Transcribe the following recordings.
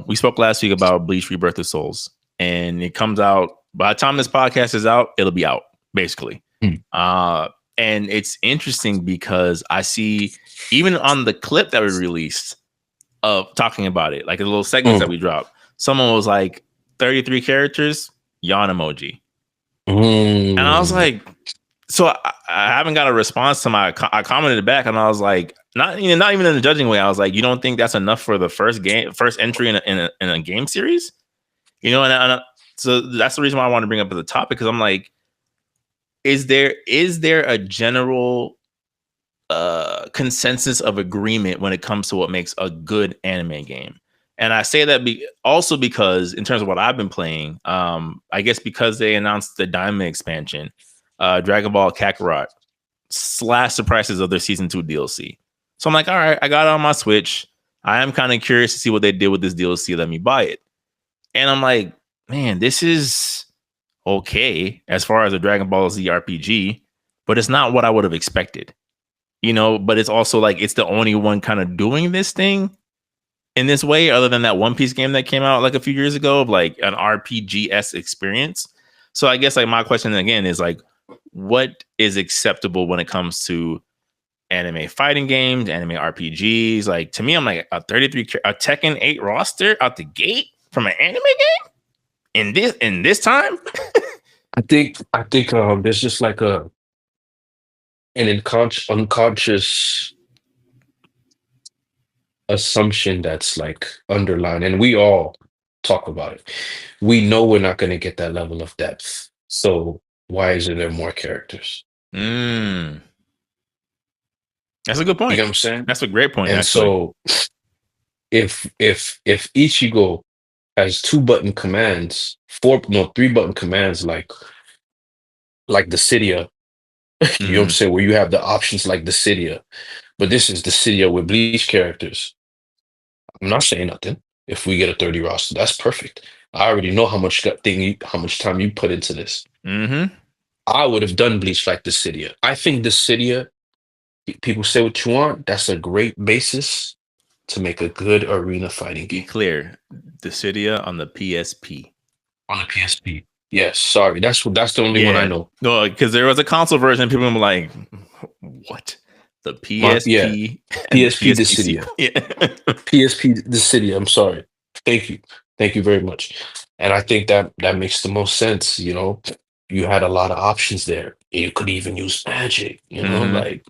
we spoke last week about Bleach Rebirth of Souls, and it comes out by the time this podcast is out, it'll be out basically. Mm. And it's interesting because I see even on the clip that we released of talking about it, like the little segments that we dropped, someone was like 33 characters, yawn emoji. And I was like, so I haven't got a response to I commented back, and I was like, not even in a judging way. I was like, you don't think that's enough for the first entry in a game series? So that's the reason why I want to bring up the topic, because I'm like, is there a general consensus of agreement when it comes to what makes a good anime game? And I say that also because in terms of what I've been playing, I guess because they announced the Diamond expansion, Dragon Ball Kakarot slashed the prices of their season 2 DLC. So I'm like, all right, I got it on my Switch. I am kind of curious to see what they did with this DLC. Let me buy it. And I'm like, man, this is okay as far as a Dragon Ball Z RPG, but it's not what I would have expected. But it's also like it's the only one kind of doing this thing in this way, other than that One Piece game that came out like a few years ago, of like an RPG-esque experience. So I guess like my question again is like, what is acceptable when it comes to anime fighting games, anime RPGs? Like, to me, I'm like, a Tekken 8 roster out the gate from an anime game in this time. I think there's just like an unconscious assumption that's like underlined, and we all talk about it. We know we're not going to get that level of depth, so why isn't there more characters? That's a good point. You know what I'm saying? That's a great point. And actually. So if Ichigo has 2-button commands, 3-button commands, like Dissidia, you know what I'm saying, where you have the options like Dissidia, but this is Dissidia with Bleach characters. I'm not saying nothing. If we get a 30 roster, that's perfect. I already know how much time you put into this. I would have done Bleach like Dissidia. I think Dissidia, people say what you want, that's a great basis to make a good arena fighting game. Be clear, Dissidia on the PSP. On the PSP. Yes, sorry. That's the only one I know. No, because there was a console version. People were like, what? The PSP. PSP Dissidia. Yeah. PSP Dissidia. I'm sorry. Thank you very much. And I think that makes the most sense. You had a lot of options there. You could even use magic. Like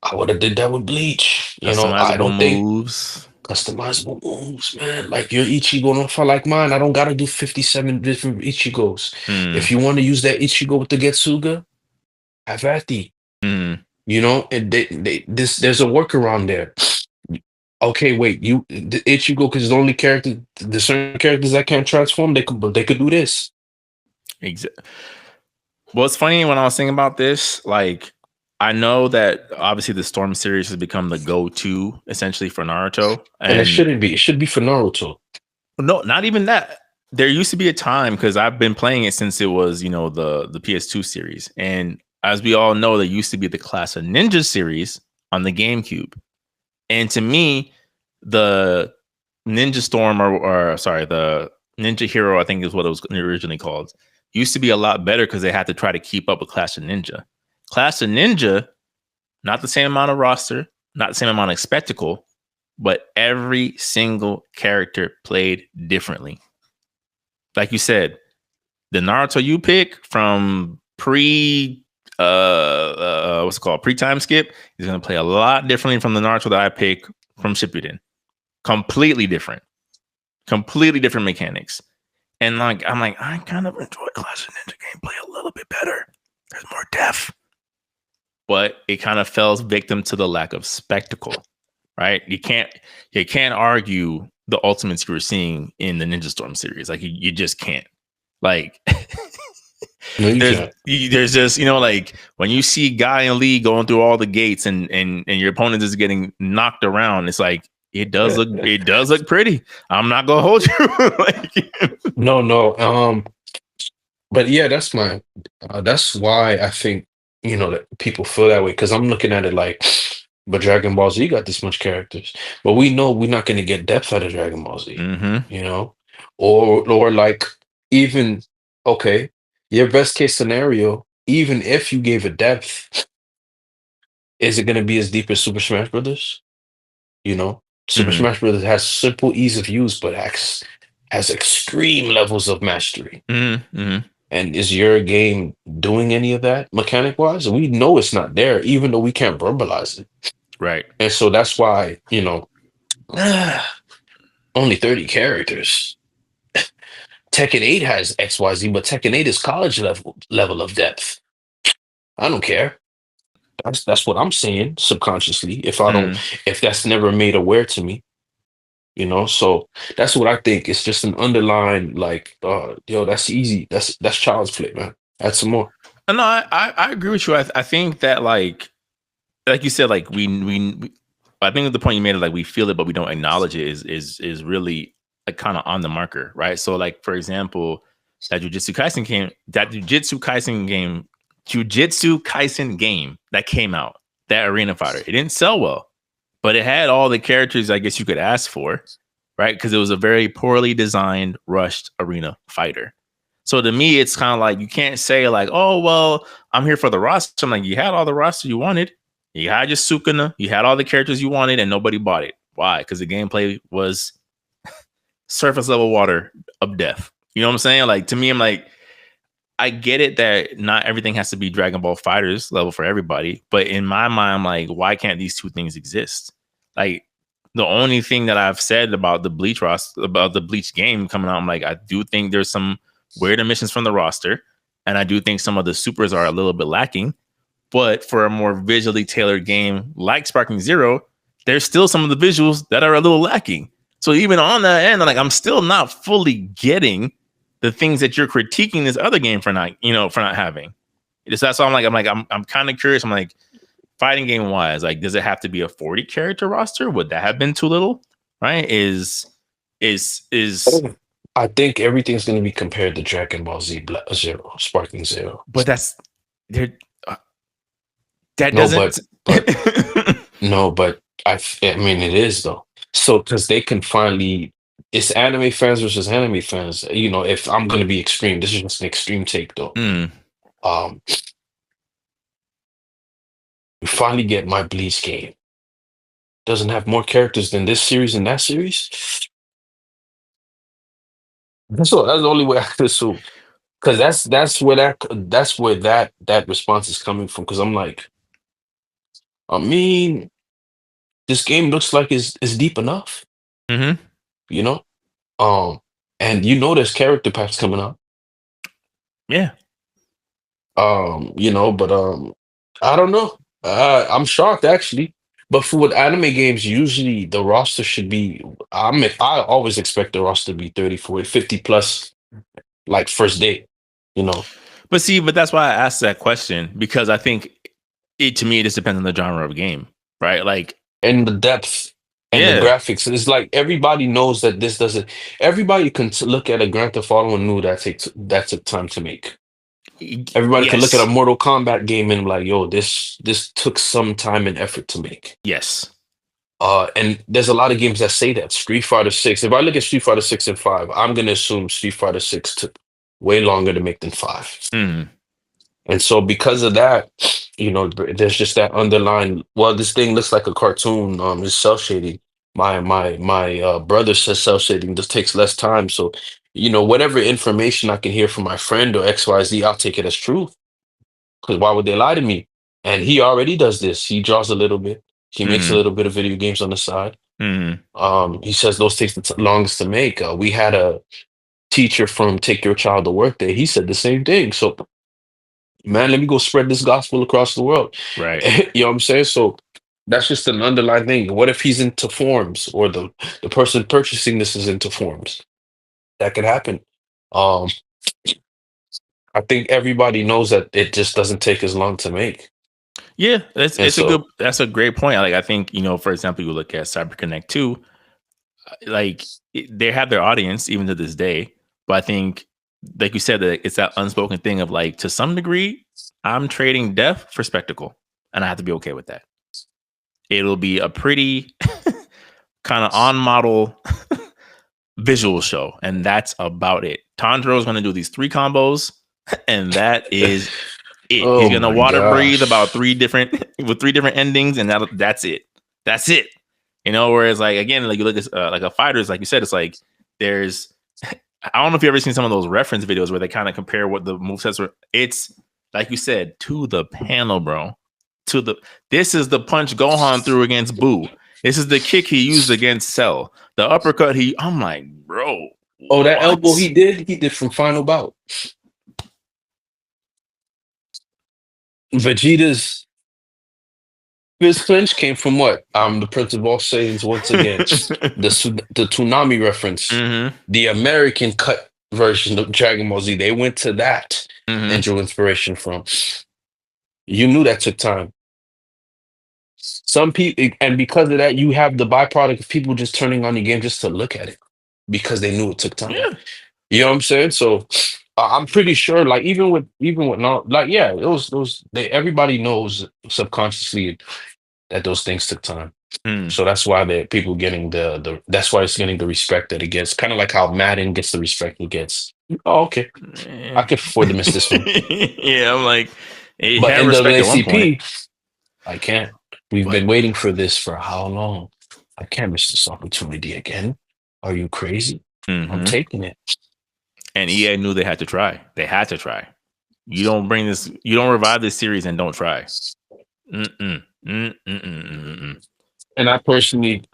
I would have did that with Bleach. Customizable moves, man. Like your Ichigo don't feel like mine. I don't gotta do 57 different Ichigos. If you want to use that Ichigo with the Getsuga, have at thee. And there's a workaround there. Okay, wait, the Ichigo, because the only character, the certain characters that can't transform, they could do this. Exactly. Well, it's funny when I was thinking about this, like, I know that obviously the Storm series has become the go-to essentially for Naruto. And it shouldn't be. It should be for Naruto. No, not even that. There used to be a time, because I've been playing it since it was, the PS2 series. And as we all know, there used to be the Class of Ninja series on the GameCube. And to me, the Ninja Storm, the Ninja Hero, I think is what it was originally called, used to be a lot better because they had to try to keep up with Clash of Ninja. Clash of Ninja, not the same amount of roster, not the same amount of spectacle, but every single character played differently. Like you said, the Naruto you pick from pre-time skip is going to play a lot differently from the Naruto that I pick from Shippuden. Completely different mechanics. And I kind of enjoy Clash of Ninja gameplay a little bit better. There's more depth. But it kind of fell victim to the lack of spectacle, right? You can't argue the ultimates you were seeing in the Ninja Storm series. Like you just can't. Like there's just, like when you see Guy and Lee going through all the gates and your opponent is getting knocked around, it's like it does look pretty. I'm not gonna hold you. No. But yeah, that's why I think that people feel that way, because I'm looking at it like but Dragon Ball Z got this much characters. But we know we're not going to get depth out of Dragon Ball Z, Mm-hmm. you know, or like even okay, your best case scenario, even if you gave it depth, is it going to be as deep as Super Smash Brothers? You know, Super Mm-hmm. Smash Brothers has simple ease of use, but has extreme levels of mastery. Mm-hmm. Mm-hmm. And is your game doing any of that mechanic wise? We know it's not there, even though we can't verbalize it. Right. And so that's why, only 30 characters. Tekken 8 has XYZ, but Tekken 8 is college level of depth. I don't care. That's what I'm saying subconsciously. Mm-hmm. If that's never made aware to me, so that's what I think. It's just an underlying like, yo, that's easy. That's child's play, man. Add some more. No, I agree with you. I think that like you said, like I think the point you made is like we feel it, but we don't acknowledge it is really like kind of on the marker, right? So like for example, Jujutsu Kaisen game that came out, that Arena Fighter, it didn't sell well, but it had all the characters I guess you could ask for, right? Because it was a very poorly designed, rushed arena fighter. So to me, it's kind of like you can't say like, oh well, I'm here for the roster. I'm like, you had all the roster you wanted. You had your Sukuna, you had all the characters you wanted, and nobody bought it. Why? Because the gameplay was surface level water of death. You know what I'm saying? Like to me, I'm like, I get it that not everything has to be Dragon Ball Fighters level for everybody, but in my mind, I'm like, why can't these two things exist? Like the only thing that I've said about the Bleach game coming out, I'm like, I do think there's some weird omissions from the roster, and I do think some of the supers are a little bit lacking. But for a more visually tailored game like Sparking Zero, there's still some of the visuals that are a little lacking. So even on that end, like I'm still not fully getting the things that you're critiquing this other game for not having. That's why I'm kind of curious. I'm like, fighting game wise, like, does it have to be a 40 character roster? Would that have been too little? Right? Is I think everything's going to be compared to Dragon Ball Z Zero, Sparking Zero. but that's there. That No, doesn't. but no, but I mean it is though. So because they can finally, it's anime fans versus anime fans. If I'm going to be extreme, this is just an extreme take though. Mm, Um, you finally get my Bleach game. Doesn't have more characters than this series and that series. That's the only way I could assume. Because that's where that response is coming from. Because I'm like, I mean, this game looks like it's deep enough, mm-hmm. you know. And there's character packs coming up. Yeah. But I don't know. I'm shocked actually. But for what anime games, usually the roster should be. I always expect the roster to be 30, 40, 50 plus, like first day. You know, But that's why I asked that question, because I think to me, it just depends on the genre of game, right? Like, and the depth and the yeah, graphics. It's like everybody knows that this doesn't. Everybody can look at a Grand Theft Auto and knew that took time to make. Everybody can look at a yes, Mortal Kombat game and like, yo, this took some time and effort to make. yes, And there's a lot of games that say that. Street Fighter 6. If I look at Street Fighter 6 and 5, I'm gonna assume Street Fighter 6 took way longer to make than 5. mm, And so because of that, there's just that underlying, well, this thing looks like a cartoon, it's cell shading. My brother says cell shading just takes less time. So, whatever information I can hear from my friend or XYZ, I'll take it as truth. Because why would they lie to me? And he already does this. He draws a little bit. He makes a mm, little bit of video games on the side. mm, He says those takes the longest to make. We had a teacher from Take Your Child to Work Day. He said the same thing. So, man, let me go spread this gospel across the world. right. You know what I'm saying? So that's just an underlying thing. What if he's into forms, or the person purchasing this is into forms? That could happen. Um, I think everybody knows that it just doesn't take as long to make. Yeah, And so, that's a great point. Like, I think, for example, you look at CyberConnect 2, like they have their audience even to this day, but I think, like you said, that it's that unspoken thing of like, to some degree, I'm trading depth for spectacle, and I have to be okay with that. it'll be a pretty kind of on model visual show, and that's about it. Tanjiro's going to do these 3 combos, and that is it. Oh He's going to my water breathe gosh. about 3 different endings, and that's it. That's it. You know, whereas like again, like you look at like a fighters, like you said, it's like there's I don't know if you've ever seen some of those reference videos where they kind of compare what the movesets were. It's like you said, to the panel, bro. This is the punch Gohan threw against Boo. This is the kick he used against Cell. The uppercut I'm like, bro. Oh, that what? elbow he did from Final Bout. Vegeta's fist clinch came from what? The Prince of All Saiyans once again. the Toonami reference. Mm-hmm. The American cut version of Dragon Ball Z. They went to that Mm-hmm. and drew inspiration from. You knew that took time. Some people, and because of that, you have the byproduct of people just turning on your game just to look at it because they knew it took time. Yeah. You know what I'm saying? So I'm pretty sure, like even with not like yeah, everybody knows subconsciously that those things took time. So that's why people getting that's why it's getting the respect that it gets. Kind of like how Madden gets the respect it gets. Oh, okay, I can afford to miss this one. Yeah, I'm like, but had respect at one point. NAACP, I can't. We've been waiting for this for how long? I can't miss this opportunity again. Are you crazy? I'm taking it. And EA knew they had to try. They had to try. You don't revive this series and don't try. And I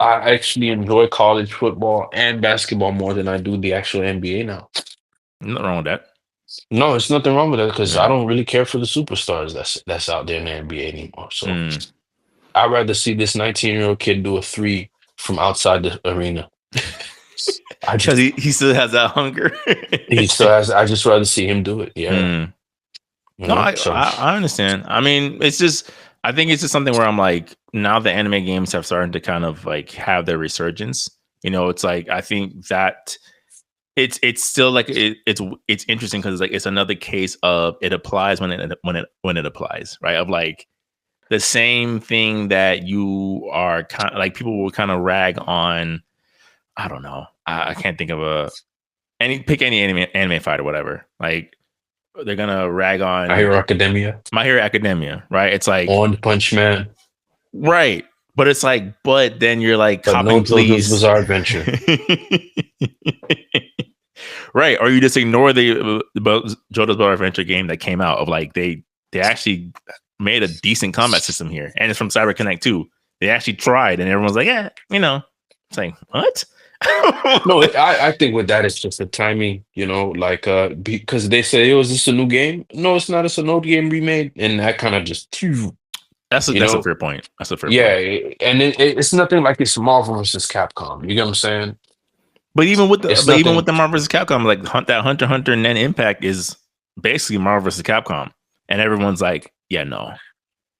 actually enjoy college football and basketball more than I do the actual NBA now. Nothing wrong with that. No, it's nothing wrong with that because I don't really care for the superstars that's out there in the NBA anymore. So I'd rather see this 19-year-old kid do a 3 from outside the arena. Because he still has that hunger. He still has. I just rather see him do it. Yeah. No, I understand. I mean, I think it's just something where I'm like, now the anime games have started to kind of like have their resurgence. You know, it's like I think that it's still like it's interesting because it's like it's another case of it applies when it applies, right? Of like the same thing that you are kind of like people will kind of rag on. I don't know. I can't think of pick any anime fight or whatever. Like they're gonna rag on My Hero Academia, right? It's like One Punch Man, right? But it's like, but then you're like, but no JoJo's Bizarre Adventure, right? Or you just ignore the JoJo's Bizarre Adventure game that came out of like they actually made a decent combat system here, and it's from CyberConnect too. They actually tried, and everyone's like, yeah, you know, it's like what? No, I think with that it's just the timing, you know, like because they say, "Oh, is this a new game?" No, it's not. It's an old game remade, and that kind of just that's a fair point. That's a fair point. Yeah, and it's nothing like it's Marvel versus Capcom. You get what I'm saying? But even with the Marvel vs. Capcom, like that Hunter x Hunter and then Impact is basically Marvel vs. Capcom, and everyone's like, yeah, no.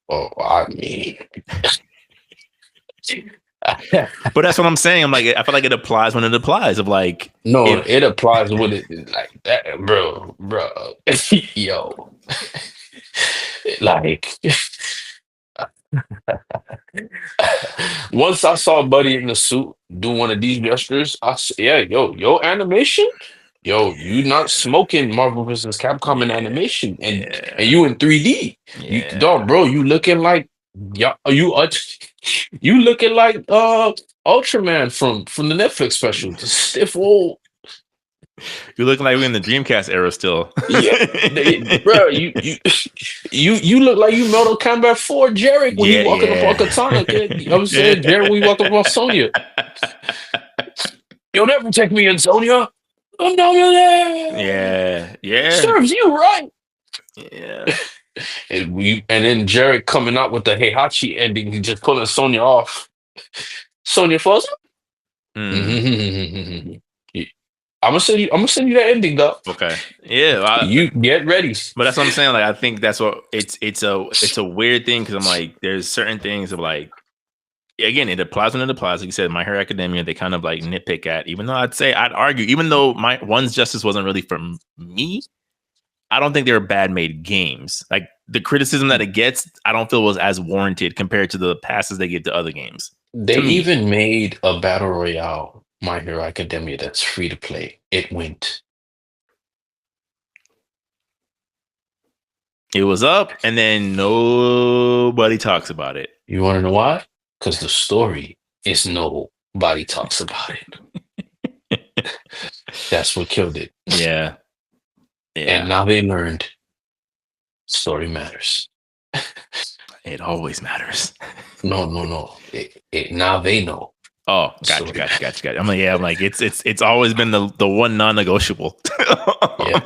Oh, I mean. But that's what I'm saying. I'm like, I feel like it applies when it applies. Of like, no, it applies when it like that, bro, yo, like. Once I saw Buddy in the suit do one of these gestures, I said, "Yeah, yo, animation, yo, you not smoking Marvel vs. Capcom in animation, and you in 3D, bro, you looking like." Yeah, you looking like Ultraman from the Netflix special, the stiff old. You're looking like we're in the Dreamcast era still. Yeah, bro, you look like you Mortal Kombat 4 Jarek when you walking up on Katana, kid. You know what I'm saying? Jarek when you walk up on Sonya. You'll never take me in, Sonya. I'm down there. Yeah. Serves you right. Yeah. And then Jarek coming out with the Heihachi ending, he just pulling Sonya off. Sonya falls. I'm gonna send you that ending, though. Okay. Yeah. You get ready. But that's what I'm saying. Like, I think that's what it's a weird thing because I'm like, there's certain things of like, again, it applies when it applies. Like you said, My Hero Academia, they kind of like nitpick at. Even though I'd argue, even though my One's Justice wasn't really for me. I don't think they were bad made games. Like the criticism that it gets, I don't feel was as warranted compared to the passes they give to other games. They To me. even made a battle royale, My Hero Academia, that's free to play. It went. It was up, and then nobody talks about it. You want to know why? Because the story is nobody talks about it. That's what killed it. Yeah. And now they learned story matters. It always matters. No. Now they know. Oh, gotcha. I'm like, it's always been the one non-negotiable. Yeah.